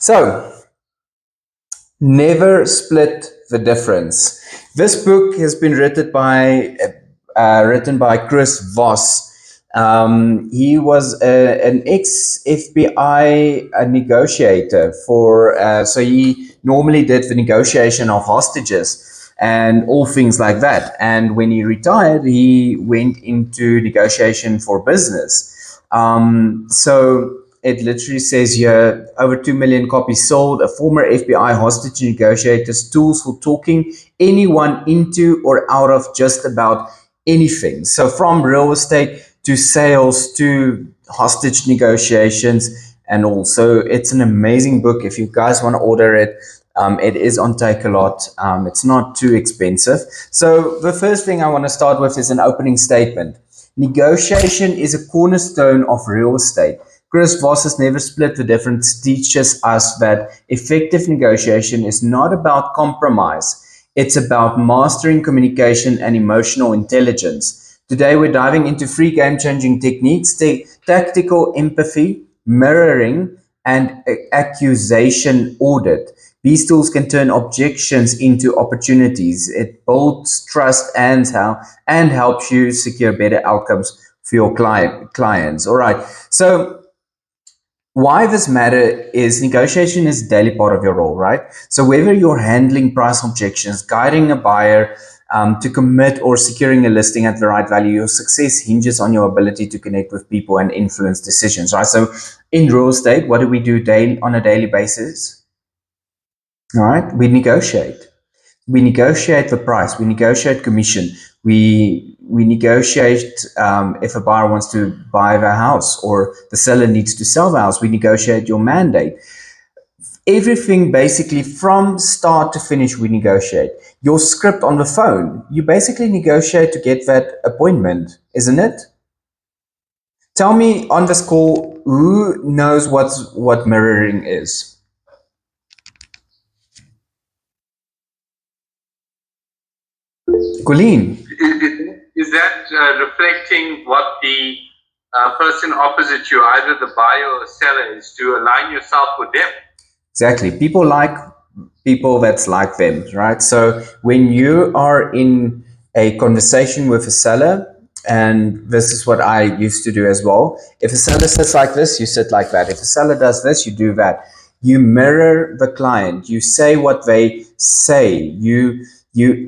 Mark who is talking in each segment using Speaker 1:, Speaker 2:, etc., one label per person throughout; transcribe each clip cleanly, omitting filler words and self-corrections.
Speaker 1: So, never split the difference. This book has been written by Chris Voss. He was an ex FBI negotiator so he normally did the negotiation of hostages and all things like that. And when he retired, he went into negotiation for business. So it literally says here over 2 million copies sold, a former FBI hostage negotiator's tools for talking anyone into or out of just about anything. So from real estate to sales to hostage negotiations and all. So it's an amazing book. If you guys want to order it, it is on Takealot. It's not too expensive. So the first thing I want to start with is an opening statement. Negotiation is a cornerstone of real estate. Chris Voss has never split the difference, teaches us that effective negotiation is not about compromise. It's about mastering communication and emotional intelligence. Today, we're diving into 3 game-changing techniques, tactical empathy, mirroring, and accusation audit. These tools can turn objections into opportunities. It builds trust and helps you secure better outcomes for your clients. All right. So why this matter is negotiation is a daily part of your role, right? So whether you're handling price objections, guiding a buyer to commit, or securing a listing at the right value, your success hinges on your ability to connect with people and influence decisions, right? So in real estate, what do we do on a daily basis? All right, we negotiate. We negotiate the price. We negotiate commission. We negotiate if a buyer wants to buy the house or the seller needs to sell the house. We negotiate your mandate. Everything basically from start to finish, we negotiate. Your script on the phone, you basically negotiate to get that appointment, isn't it? Tell me on this call, who knows what mirroring is? Colleen.
Speaker 2: Is that reflecting what the person opposite you, either the buyer or the seller, is to align yourself with them?
Speaker 1: Exactly. People like people that's like them, right? So when you are in a conversation with a seller, and this is what I used to do as well. If a seller sits like this, you sit like that. If a seller does this, you do that. You mirror the client. You say what they say. You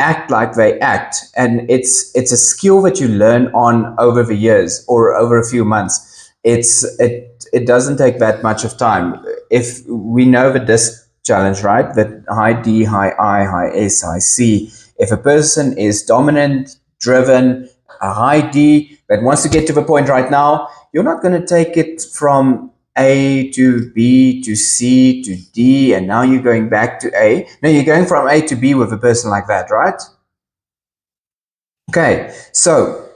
Speaker 1: act like they act, and it's a skill that you learn on over the years or over a few months. It doesn't take that much of time. If we know the DISC challenge, right? That high D, high I, high S, high C. If a person is dominant, driven, a high D that wants to get to the point right now, you're not going to take it from A to B to C to D, and now you're going back to A. No, you're going from A to B with a person like that, right? Okay, so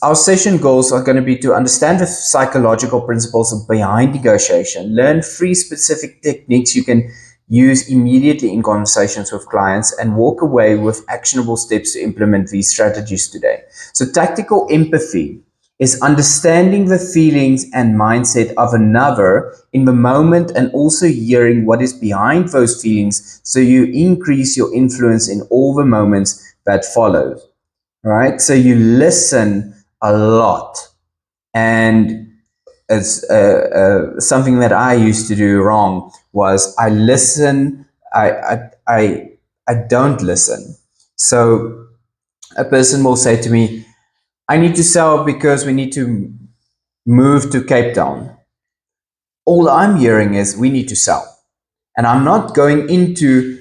Speaker 1: our session goals are going to be to understand the psychological principles behind negotiation, learn 3 specific techniques you can use immediately in conversations with clients, and walk away with actionable steps to implement these strategies today. So tactical empathy is understanding the feelings and mindset of another in the moment, and also hearing what is behind those feelings so you increase your influence in all the moments that follow. Right? So you listen a lot. And it's something that I used to do wrong was I listen, I don't listen. So a person will say to me, I need to sell because we need to move to Cape Town. All I'm hearing is we need to sell. And I'm not going into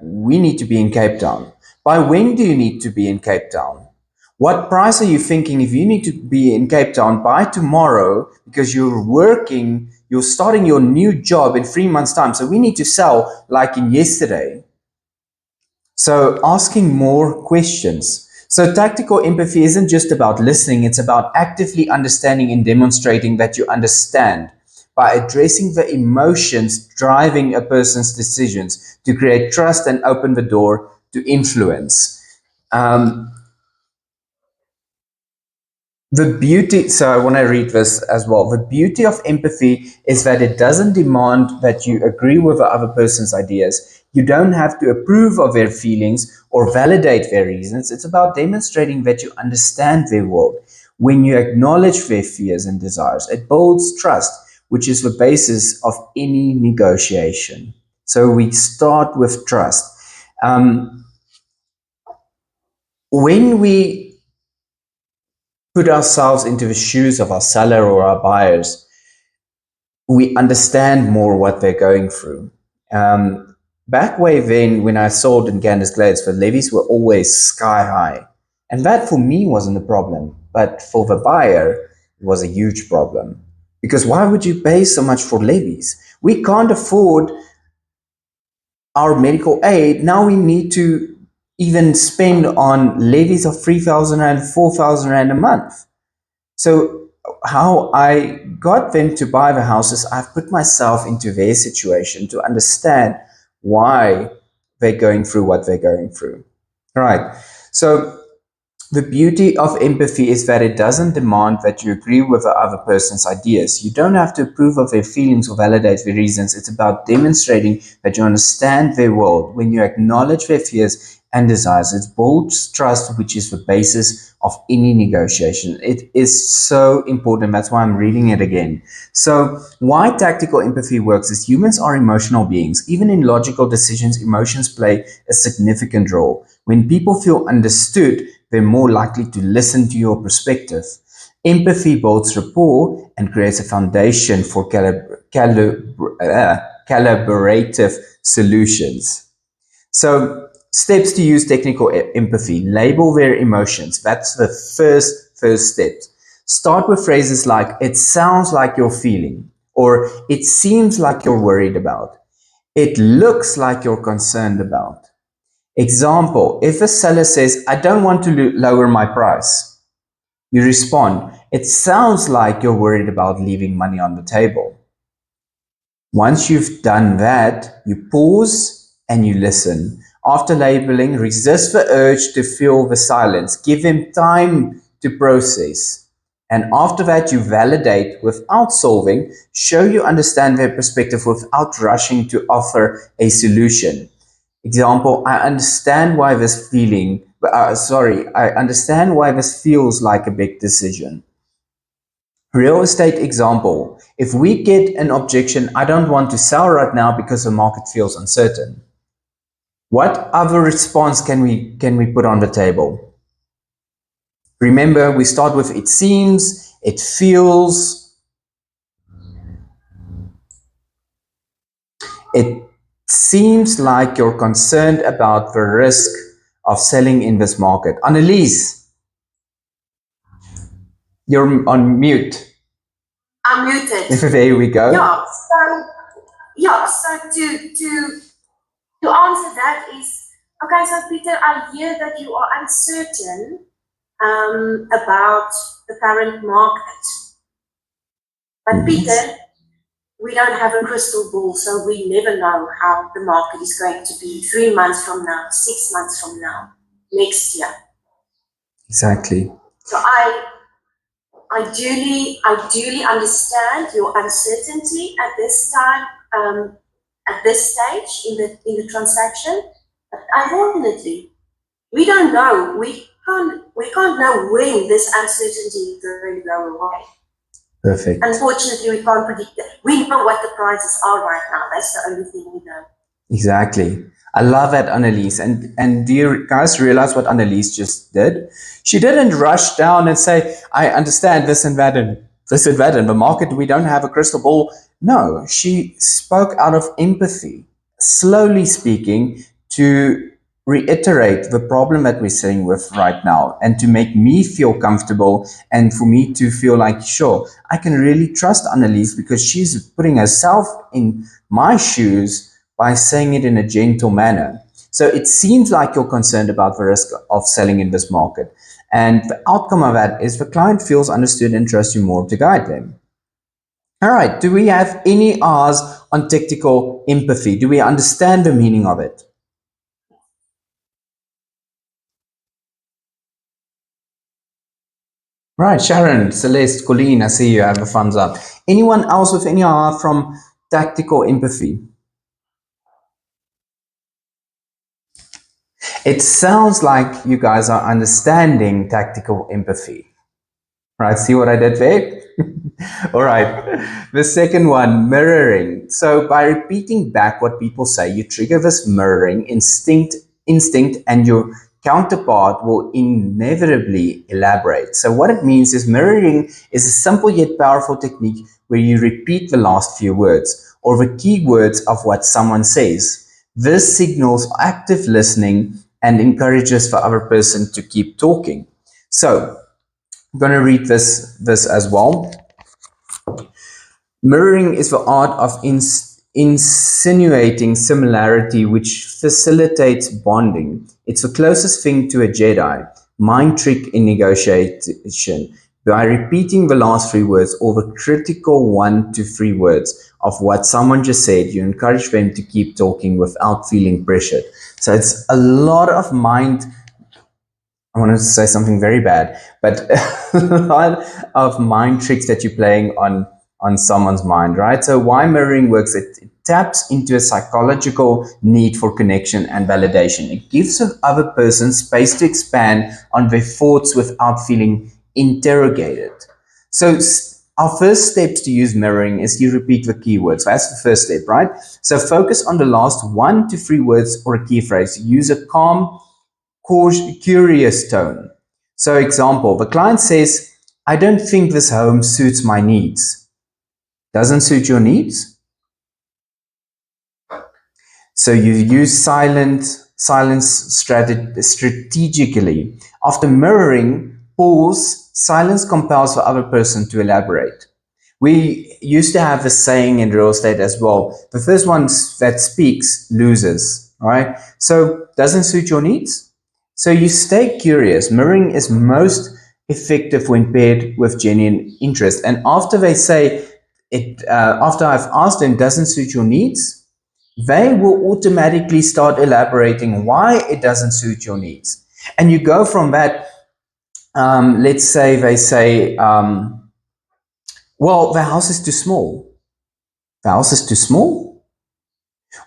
Speaker 1: we need to be in Cape Town. By when do you need to be in Cape Town? What price are you thinking if you need to be in Cape Town by tomorrow because you're starting your new job in 3 months' time. So we need to sell like in yesterday. So asking more questions. So tactical empathy isn't just about listening, it's about actively understanding and demonstrating that you understand by addressing the emotions driving a person's decisions to create trust and open the door to influence. The beauty, so I want to read this as well. The beauty of empathy is that it doesn't demand that you agree with the other person's ideas. You don't have to approve of their feelings or validate their reasons. It's about demonstrating that you understand their world. When you acknowledge their fears and desires, it builds trust, which is the basis of any negotiation. So we start with trust. When we put ourselves into the shoes of our seller or our buyers, we understand more what they're going through. Back way then, when I sold in Ganders Glades, the levies were always sky high. And that for me wasn't a problem. But for the buyer, it was a huge problem. Because why would you pay so much for levies? We can't afford our medical aid. Now we need to even spend on levies of 3,000 Rand, 4,000 Rand a month. So how I got them to buy the houses, I've put myself into their situation to understand why they're going through what they're going through. All right. So the beauty of empathy is that it doesn't demand that you agree with the other person's ideas. You don't have to approve of their feelings or validate their reasons. It's about demonstrating that you understand their world. When you acknowledge their fears and desires, it builds trust, which is the basis of any negotiation. It is so important. That's why I'm reading it again. So why tactical empathy works is humans are emotional beings. Even in logical decisions, emotions play a significant role. When people feel understood, they're more likely to listen to your perspective. Empathy builds rapport and creates a foundation for collaborative solutions. So, steps to use technical empathy. Label their emotions. That's the first step. Start with phrases like, it sounds like you're feeling, or it seems like you're worried about. It looks like you're concerned about. Example, if a seller says, I don't want to lower my price, you respond, it sounds like you're worried about leaving money on the table. Once you've done that, you pause and you listen. After labeling, resist the urge to fill the silence. Give him time to process. And after that, you validate without solving, show you understand their perspective without rushing to offer a solution. Example, I understand why this I understand why this feels like a big decision. Real estate example, if we get an objection, I don't want to sell right now because the market feels uncertain. What other response can we put on the table? Remember, we start with it seems, it feels, it seems like you're concerned about the risk of selling in this market. Annelies, you're on mute.
Speaker 3: I'm muted.
Speaker 1: There we go.
Speaker 3: So to answer that is, okay, so Peter, I hear that you are uncertain about the current market. But Peter, we don't have a crystal ball, so we never know how the market is going to be 3 months from now, 6 months from now, next year.
Speaker 1: Exactly.
Speaker 3: So I duly understand your uncertainty at this time, at this stage in the transaction. But unfortunately, we don't know. We can't know when this uncertainty is going to go away.
Speaker 1: Perfect.
Speaker 3: Unfortunately, we can't predict it. We know what the prices are right now. That's the only thing we know.
Speaker 1: Exactly. I love that, Annelies. And do you guys realize what Annelies just did? She didn't rush down and say, I understand this and that and this and that in the market. We don't have a crystal ball. No, she spoke out of empathy, slowly speaking, to reiterate the problem that we're sitting with right now and to make me feel comfortable and for me to feel like, sure, I can really trust Annelies because she's putting herself in my shoes by saying it in a gentle manner. So it seems like you're concerned about the risk of selling in this market. And the outcome of that is the client feels understood and trusts you more to guide them. All right, do we have any R's on tactical empathy? Do we understand the meaning of it? Right, Sharon, Celeste, Colleen, I see you have a thumbs up. Anyone else with any aha from tactical empathy? It sounds like you guys are understanding tactical empathy. Right, see what I did there? All right. The second one, mirroring. So by repeating back what people say, you trigger this mirroring instinct, and your counterpart will inevitably elaborate. So what it means is mirroring is a simple yet powerful technique where you repeat the last few words or the key words of what someone says. This signals active listening and encourages the other person to keep talking. So I'm going to read this as well. Mirroring is the art of insinuating similarity which facilitates bonding. It's the closest thing to a Jedi mind trick in negotiation. By repeating the last three words or the critical 1 to 3 words of what someone just said, you encourage them to keep talking without feeling pressured. So it's a lot of I wanted to say something very bad, but a lot of mind tricks that you're playing on someone's mind, right? So why mirroring works, it taps into a psychological need for connection and validation. It gives the other person space to expand on their thoughts without feeling interrogated. So our first steps to use mirroring is you repeat the keywords. That's the first step, right? So focus on the last 1 to 3 words or a key phrase. Use a calm, curious tone. So example, the client says, I don't think this home suits my needs. Doesn't suit your needs? So you use silence strategically. After mirroring, pause, silence compels the other person to elaborate. We used to have a saying in real estate as well. The first one that speaks loses, right? So doesn't suit your needs? So you stay curious. Mirroring is most effective when paired with genuine interest. And after they say it, after I've asked them, doesn't suit your needs, they will automatically start elaborating why it doesn't suit your needs. And you go from that. Let's say they say, well, the house is too small. The house is too small?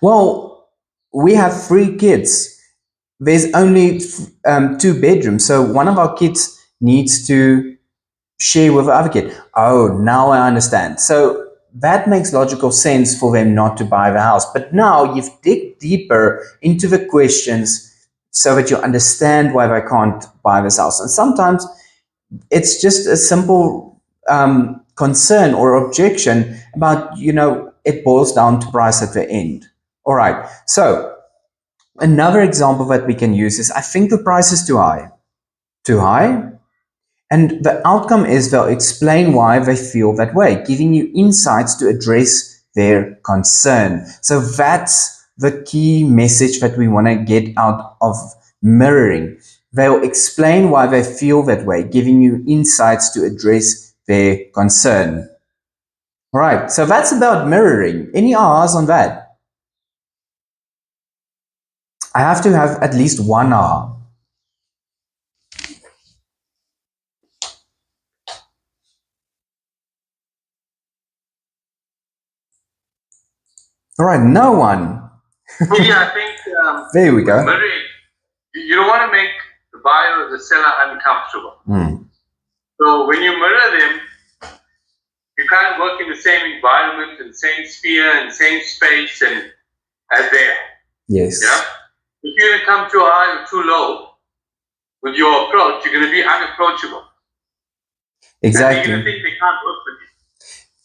Speaker 1: Well, we have 3 kids. There's only 2 bedrooms. So one of our kids needs to share with the other kid. Oh, now I understand. So that makes logical sense for them not to buy the house. But now you've digged deeper into the questions so that you understand why they can't buy this house. And sometimes it's just a simple concern or objection about, it boils down to price at the end. All right. So another example that we can use is, I think the price is too high. Too high? And the outcome is they'll explain why they feel that way, giving you insights to address their concern. So that's the key message that we want to get out of mirroring. They'll explain why they feel that way, giving you insights to address their concern. All right, so that's about mirroring. Any ahas on that? I have to have at least one aha. All right, no one.
Speaker 2: Yeah, I think
Speaker 1: there we go.
Speaker 2: Mirroring, you don't want to make the buyer or the seller uncomfortable. So when you mirror them, you kind of work in the same environment and same sphere and same space and as they are.
Speaker 1: Yes.
Speaker 2: Yeah. If you're going to come too high or too low with your approach, you're going to be unapproachable.
Speaker 1: Exactly.
Speaker 2: And you're going to think they can't work with you.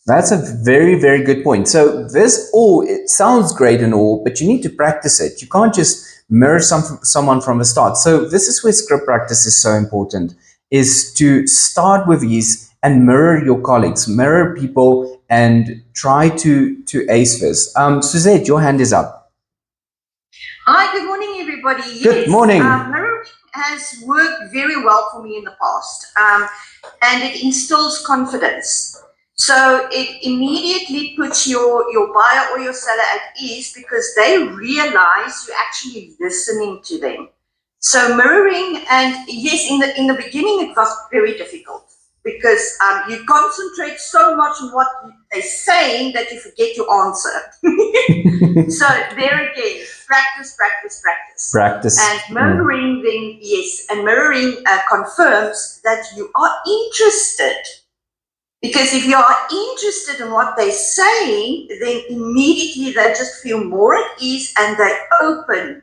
Speaker 1: That's a very, very good point. So it sounds great and all, but you need to practice it. You can't just mirror someone from the start. So this is where script practice is so important, is to start with these and mirror your colleagues, mirror people, and try to ace this. Suzette, your hand is up.
Speaker 4: Hi, good morning, everybody.
Speaker 1: Good morning.
Speaker 4: Mirroring has worked very well for me in the past, and it instills confidence. So it immediately puts your buyer or your seller at ease because they realize you're actually listening to them. So mirroring, and yes, in the beginning it was very difficult. because you concentrate so much on what they're saying that you forget your answer. So there again, practice, practice, practice.
Speaker 1: Practice.
Speaker 4: And mirroring then, yes, and mirroring confirms that you are interested. Because if you are interested in what they're saying, then immediately they just feel more at ease and they're open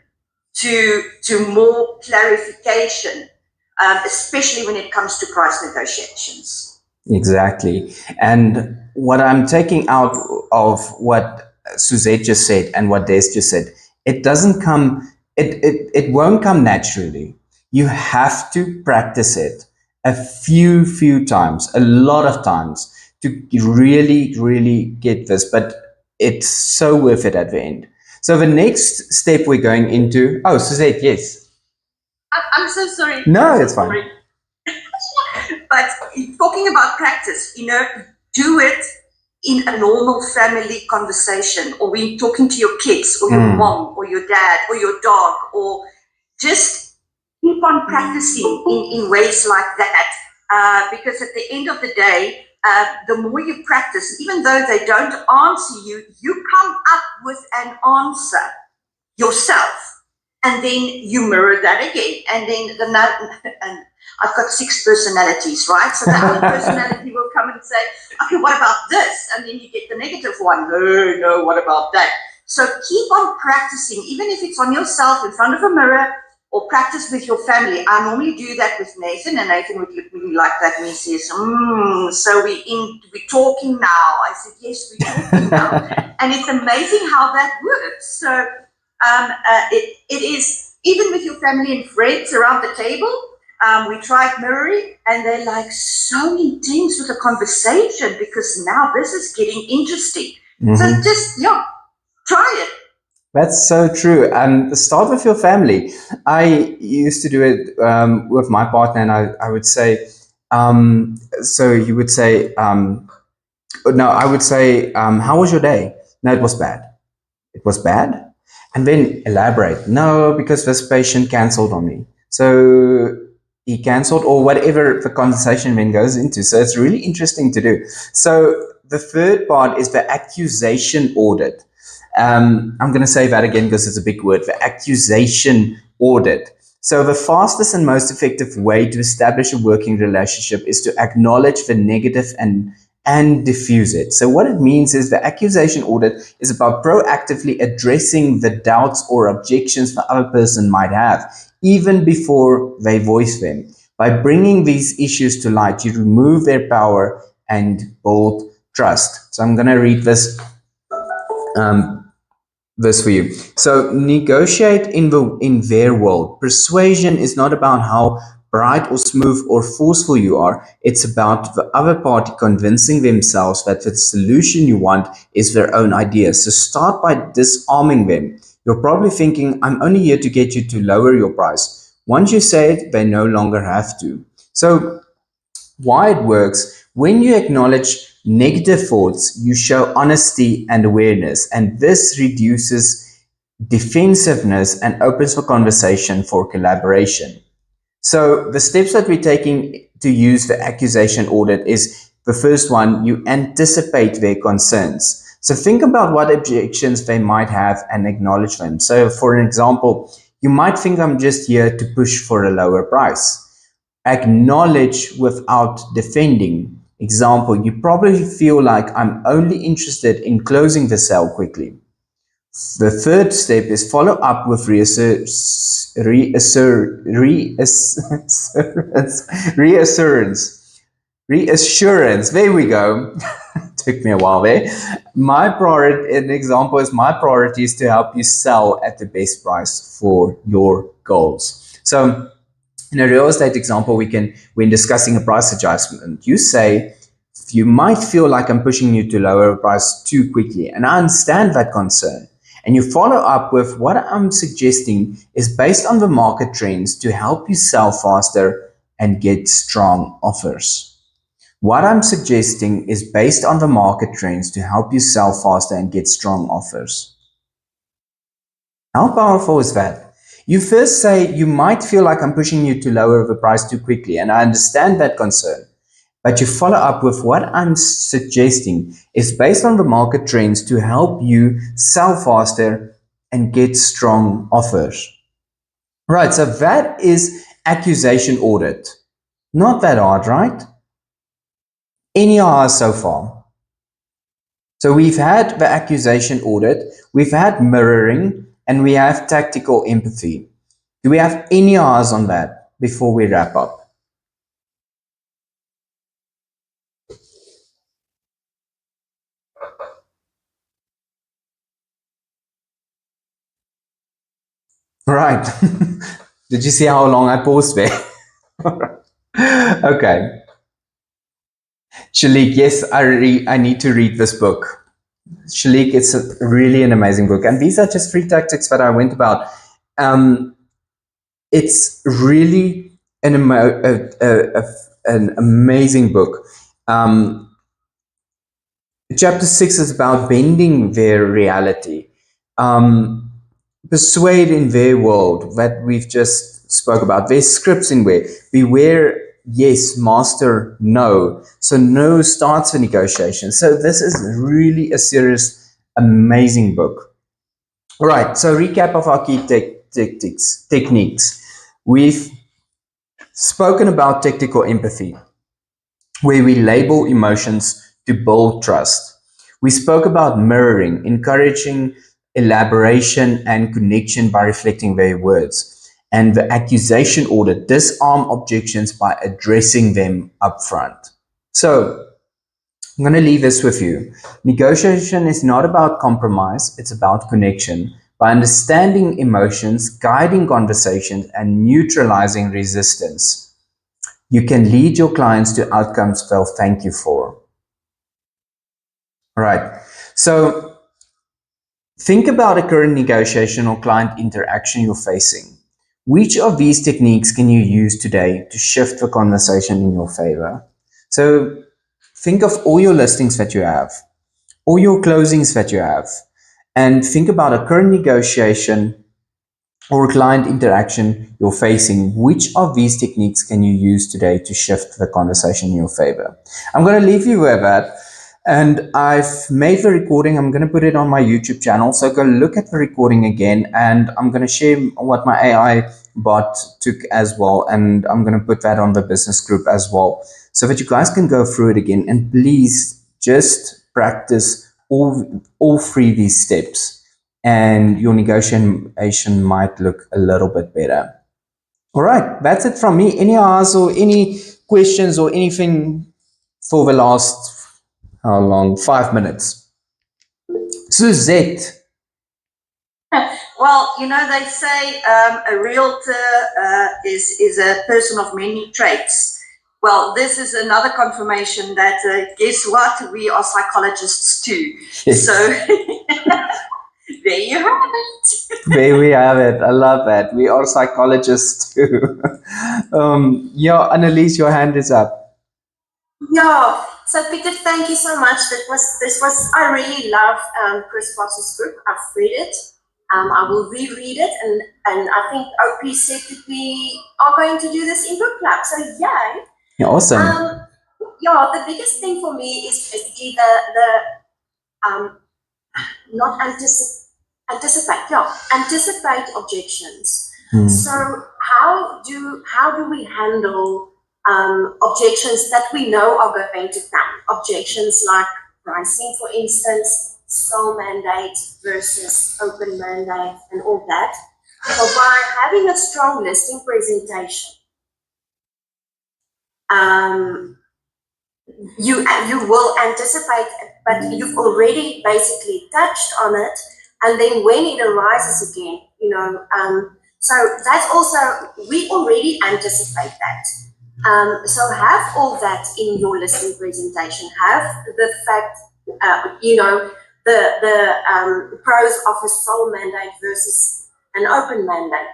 Speaker 4: to more clarification, especially when it comes to price negotiations.
Speaker 1: Exactly. And what I'm taking out of what Suzette just said and what Des just said, it doesn't come, it won't come naturally. You have to practice it a few times, a lot of times to really get this, but it's so worth it at the end. So the next step we're going into, oh, Suzette, yes.
Speaker 4: I'm so sorry.
Speaker 1: No, it's fine.
Speaker 4: But talking about practice, do it in a normal family conversation, or when you're talking to your kids or your mom or your dad or your dog, or just keep on practicing in ways like that. Because at the end of the day, the more you practice, even though they don't answer you, you come up with an answer yourself. And then you mirror that again. And then and I've got 6 personalities, right? So the other personality will come and say, okay, what about this? And then you get the negative one. No, what about that? So keep on practicing, even if it's on yourself in front of a mirror, or practice with your family. I normally do that with Nathan, and Nathan would look at me like that, and he says, so we're talking now. I said, yes, we're talking now. And it's amazing how that works. So it is, even with your family and friends around the table, we tried mirroring, and they're like so intense with the conversation because now this is getting interesting. So just, try it.
Speaker 1: That's so true. Start with your family. I used to do it with my partner, and I would say, so you would say, no, I would say, how was your day? No, it was bad. It was bad. And then elaborate. No, because this patient canceled on me. So he canceled, or whatever the conversation then goes into. So it's really interesting to do. So the third part is the accusation audit. I'm going to say that again because it's a big word, the accusation audit. So the fastest and most effective way to establish a working relationship is to acknowledge the negative and diffuse it. So what it means is the accusation audit is about proactively addressing the doubts or objections the other person might have, even before they voice them. By bringing these issues to light, you remove their power and build trust. So I'm going to read this for you. So negotiate in their world. Persuasion is not about how bright or smooth or forceful you are. It's about the other party convincing themselves that the solution you want is their own idea. So start by disarming them. You're probably thinking, I'm only here to get you to lower your price. Once you say it, they no longer have to. So why it works: when you acknowledge negative thoughts, you show honesty and awareness, and this reduces defensiveness and opens for conversation for collaboration. So the steps that we're taking to use the accusation audit is, the first one, you anticipate their concerns. So think about what objections they might have and acknowledge them. So for an example, you might think, I'm just here to push for a lower price. Acknowledge without defending. Example, you probably feel like, I'm only interested in closing the sale quickly. The third step is follow up with reassurance. There we go. Took me a while there. An example is, my priority is to help you sell at the best price for your goals. So in a real estate example, when discussing a price adjustment, you say, you might feel like I'm pushing you to lower a price too quickly, and I understand that concern. And you follow up with, what I'm suggesting is based on the market trends to help you sell faster and get strong offers. What I'm suggesting is based on the market trends to help you sell faster and get strong offers. How powerful is that? You first say, you might feel like I'm pushing you to lower the price too quickly, and I understand that concern. but you follow up with what I'm suggesting is based on the market trends to help you sell faster and get strong offers. Right, so that is accusation audit. Not that hard, right? Any hours so far? So we've had the accusation audit, we've had mirroring, and we have tactical empathy. Do we have any hours on that before we wrap up? Right. Did you see how long I paused there? Okay. Shalik, yes, I need to read this book. Shalik, it's really an amazing book. And these are just 3 tactics that I went about. It's really an amazing book. Chapter 6 is about bending their reality. Persuade in their world that we've just spoke about. There's scripts in where beware, yes, master, no. So no starts the negotiation. So this is really a serious, amazing book. All right, so recap of our key techniques. We've spoken about tactical empathy, where we label emotions to build trust. We spoke about mirroring, encouraging elaboration and connection by reflecting their words. And the accusation audit, disarm objections by addressing them upfront. So, I'm going to leave this with you. Negotiation is not about compromise, it's about connection. By understanding emotions, guiding conversations, and neutralizing resistance, you can lead your clients to outcomes they'll thank you for. All right. So think about a current negotiation or client interaction you're facing. Which of these techniques can you use today to shift the conversation in your favor? So think of all your listings that you have, all your closings that you have, and think about a current negotiation or client interaction you're facing. Which of these techniques can you use today to shift the conversation in your favor? I'm going to leave you with that. And I've made the recording. I'm going to put it on my YouTube channel. So go look at the recording again. And I'm going to share what my AI bot took as well. And I'm going to put that on the business group as well, so that you guys can go through it again. And please just practice all 3 these steps, and your negotiation might look a little bit better. All right, that's it from me. Any hours or any questions or anything for the last, how long? 5 minutes. Suzette.
Speaker 4: Well, they say a realtor is a person of many traits. Well, this is another confirmation that guess what? We are psychologists too.
Speaker 1: Yes.
Speaker 4: So there you have it.
Speaker 1: There we have it. I love that. We are psychologists too. Yeah, Annelies, your hand is up.
Speaker 3: Yeah. So Peter, thank you so much. This was I really love Chris Voss's book. I've read it. I will reread it, and I think OP said that we are going to do this in book club. So yay!
Speaker 1: Yeah, awesome.
Speaker 3: Yeah, the biggest thing for me is basically the not anticipate objections. So how do we handle objections that we know are going to come? Objections like pricing, for instance, sole mandate versus open mandate, and all that. So by having a strong listing presentation, you will anticipate, but you've already basically touched on it, and then when it arises again, so that's also, we already anticipate that. So have all that in your listing presentation. Have the fact, the pros of a sole mandate versus an open mandate.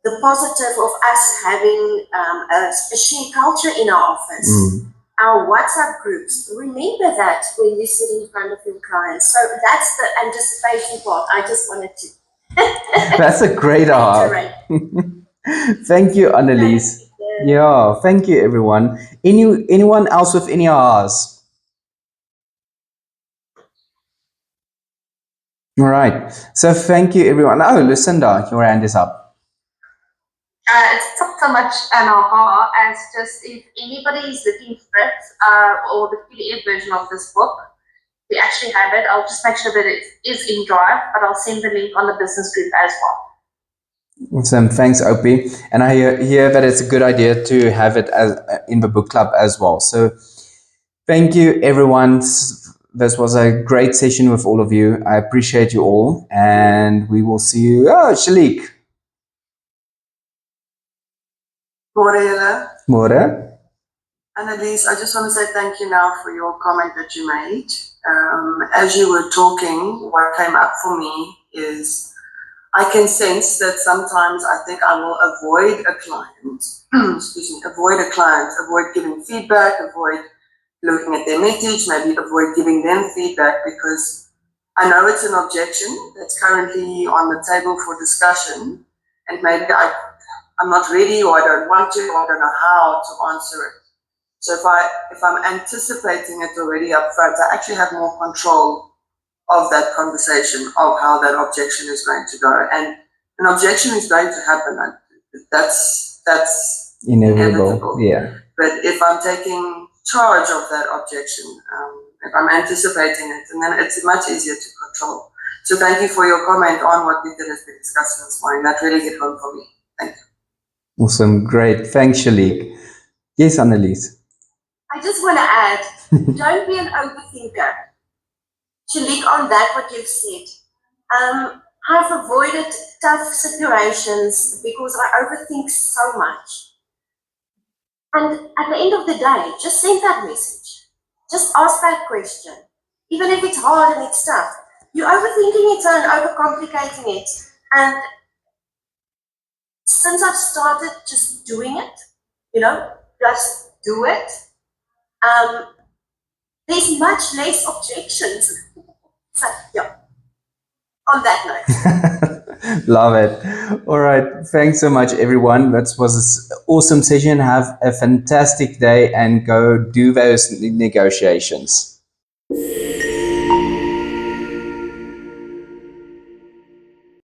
Speaker 3: The positive of us having a share culture in our office, our WhatsApp groups. Remember that when you sit in front of your clients. So that's the anticipation part. I just wanted to.
Speaker 1: That's a great aha. Thank you, Annelies. Yeah, thank you, everyone. Anyone else with any ahas? All right. So thank you, everyone. Oh, Lucinda, your hand is up.
Speaker 5: It's not so much an aha as just if anybody is looking for it or the PDF version of this book, we actually have it. I'll just make sure that it is in Drive, but I'll send the link on the business group as well.
Speaker 1: Awesome. Thanks, Opie. And I hear that it's a good idea to have it as in the book club as well. So thank you, everyone. This was a great session with all of you. I appreciate you all. And we will see you. Oh, Shalik.
Speaker 6: Morela.
Speaker 1: More.
Speaker 6: Annalise, I just want to say thank you now for your comment that you made. As you were talking, what came up for me is I can sense that sometimes I think I will avoid a client, avoid giving feedback, avoid looking at their message, maybe avoid giving them feedback because I know it's an objection that's currently on the table for discussion and maybe I'm not ready or I don't want to or I don't know how to answer it. So if I'm anticipating it already up front, I actually have more control of that conversation, of how that objection is going to go. And an objection is going to happen. That's inevitable.
Speaker 1: Yeah.
Speaker 6: But if I'm taking charge of that objection, if I'm anticipating it, and then it's much easier to control. So thank you for your comment on what Peter has been discussing this morning. That really hit home for me. Thank you.
Speaker 1: Awesome. Great. Thanks, Shalik. Yes, Annalise.
Speaker 3: I just want to add, don't be an overthinker. Shalik, on that, what you've said. I've avoided tough situations because I overthink so much. And at the end of the day, just send that message. Just ask that question. Even if it's hard and it's tough. You're overthinking it and overcomplicating it. And since I've started just doing it, just do it, there's much less objections. So, yeah, on that
Speaker 1: note. Love it. All right. Thanks so much, everyone. That was an awesome session. Have a fantastic day and go do those negotiations.